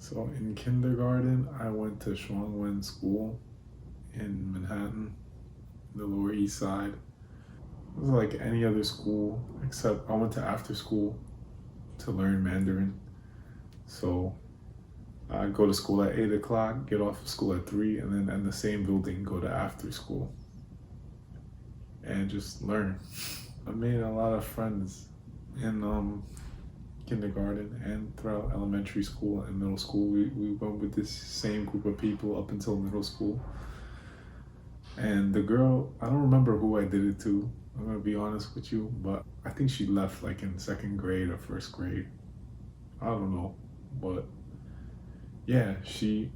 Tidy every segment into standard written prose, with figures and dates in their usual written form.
So in kindergarten, I went to Shuangwen School in Manhattan, the Lower East Side. It was like any other school, except I went to after school to learn Mandarin. So I go to school at 8 o'clock, get off of school at 3, and then in the same building go to after school and just learn. I made a lot of friends in kindergarten and throughout elementary school and middle school. We went with this same group of people up until middle school. And the girl, I don't remember who I did it to, I'm gonna be honest with you, but I think she left like in second grade or first grade. I don't know. But yeah, she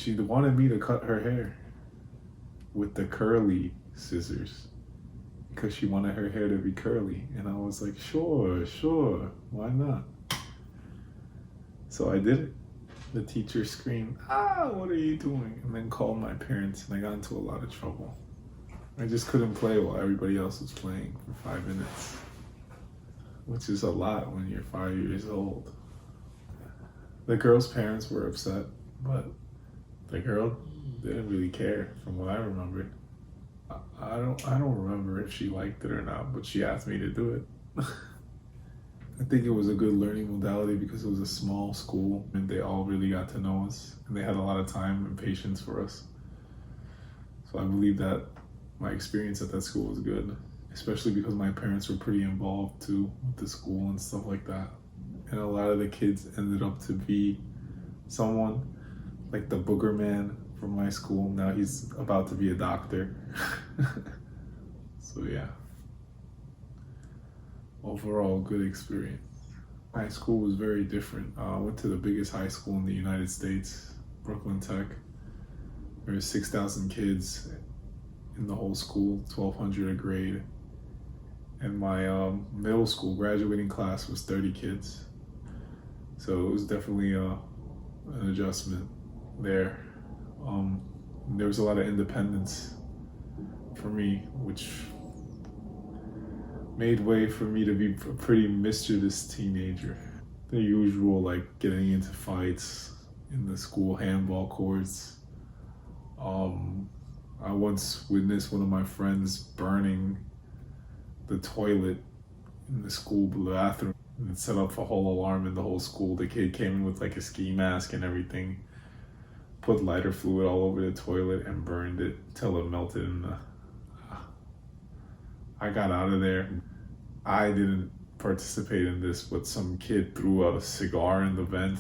wanted me to cut her hair with the curly scissors because she wanted her hair to be curly. And I was like, sure, why not? So I did it. The teacher screamed, what are you doing? And then called my parents, and I got into a lot of trouble. I just couldn't play while everybody else was playing for 5 minutes, which is a lot when you're 5 years old. The girl's parents were upset, but the girl didn't really care from what I remembered. I don't remember if she liked it or not, but she asked me to do it. I think it was a good learning modality because it was a small school and they all really got to know us and they had a lot of time and patience for us. So I believe that my experience at that school was good, especially because my parents were pretty involved too with the school and stuff like that. And a lot of the kids ended up to be someone like the booger man from my school. Now he's about to be a doctor. So yeah. Overall, good experience. My school was very different. I went to the biggest high school in the United States, Brooklyn Tech. There were 6,000 kids in the whole school, 1,200 a grade. And my middle school graduating class was 30 kids. So it was definitely an adjustment there. There was a lot of independence for me, which made way for me to be a pretty mischievous teenager. The usual, like getting into fights in the school handball courts. I once witnessed one of my friends burning the toilet in the school bathroom and set up a whole alarm in the whole school. The kid came in with like a ski mask and everything, put lighter fluid all over the toilet and burned it till it melted in the... I got out of there. I didn't participate in this, but some kid threw a cigar in the vent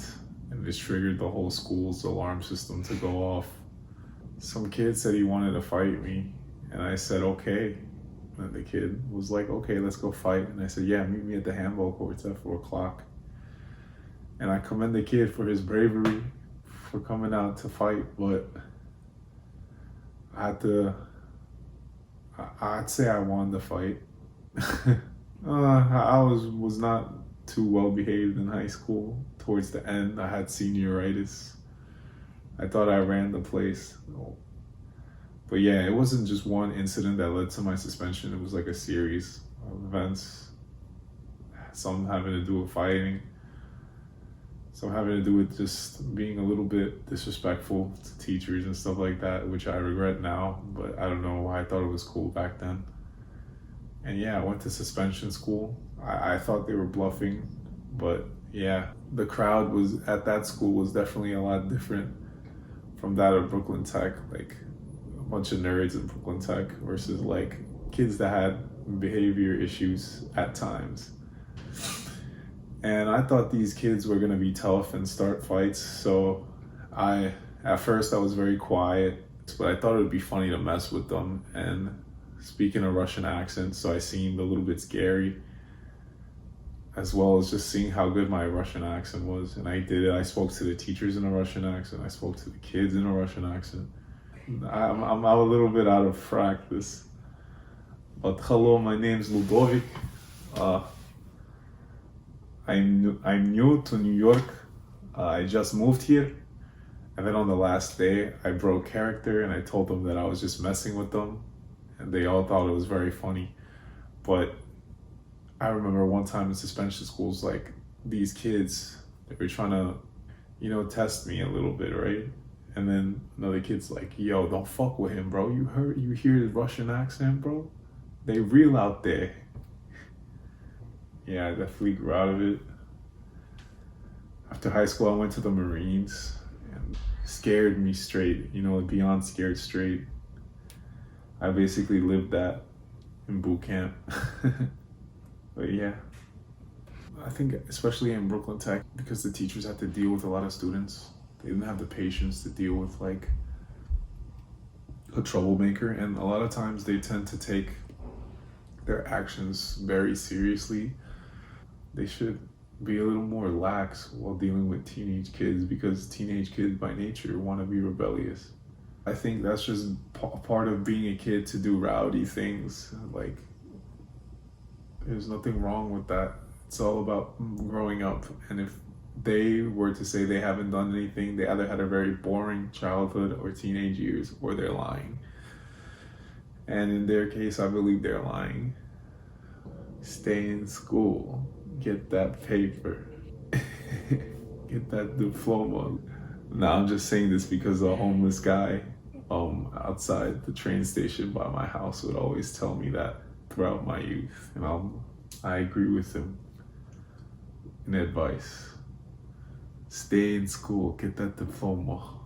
and this triggered the whole school's alarm system to go off. Some kid said he wanted to fight me and I said, okay. And the kid was like, okay, let's go fight. And I said, yeah, meet me at the handball courts at 4 o'clock. And I commend the kid for his bravery, for coming out to fight, but I'd say I won the fight. I was not too well behaved in high school. Towards the end, I had senioritis. I thought I ran the place. But yeah, it wasn't just one incident that led to my suspension. It was like a series of events. Some having to do with fighting. Some having to do with just being a little bit disrespectful to teachers and stuff like that, which I regret now, but I don't know why I thought it was cool back then. And yeah, I went to suspension school. I thought they were bluffing, but yeah, the crowd was at that school was definitely a lot different from that of Brooklyn Tech. Like a bunch of nerds in Brooklyn Tech versus like kids that had behavior issues at times. And I thought these kids were gonna be tough and start fights. So at first I was very quiet, but I thought it would be funny to mess with them and speak in a Russian accent. So I seemed a little bit scary, as well as just seeing how good my Russian accent was. And I did it. I spoke to the teachers in a Russian accent. I spoke to the kids in a Russian accent. I'm a little bit out of practice. But hello, my name's Ludovic. I'm new to New York. I just moved here. And then on the last day, I broke character and I told them that I was just messing with them. And they all thought it was very funny. But I remember one time in suspension schools, like these kids, they were trying to test me a little bit, right? And then another kid's like, yo, don't fuck with him, bro. You hear his Russian accent, bro? They real out there. Yeah, I definitely grew out of it. After high school, I went to the Marines and scared me straight, beyond scared straight. I basically lived that in boot camp. But yeah, I think especially in Brooklyn Tech, because the teachers had to deal with a lot of students, they didn't have the patience to deal with like a troublemaker, and a lot of times they tend to take their actions very seriously. They should be a little more lax while dealing with teenage kids, because teenage kids by nature want to be rebellious. I think that's just part of being a kid, to do rowdy things. Like, there's nothing wrong with that. It's all about growing up. And if they were to say they haven't done anything, they either had a very boring childhood or teenage years, or they're lying. And in their case, I believe they're lying. Stay in school, get that paper, get that diploma. Now I'm just saying this because a homeless guy outside the train station by my house would always tell me that throughout my youth, and I agree with him in advice. Stay in school, get that diploma.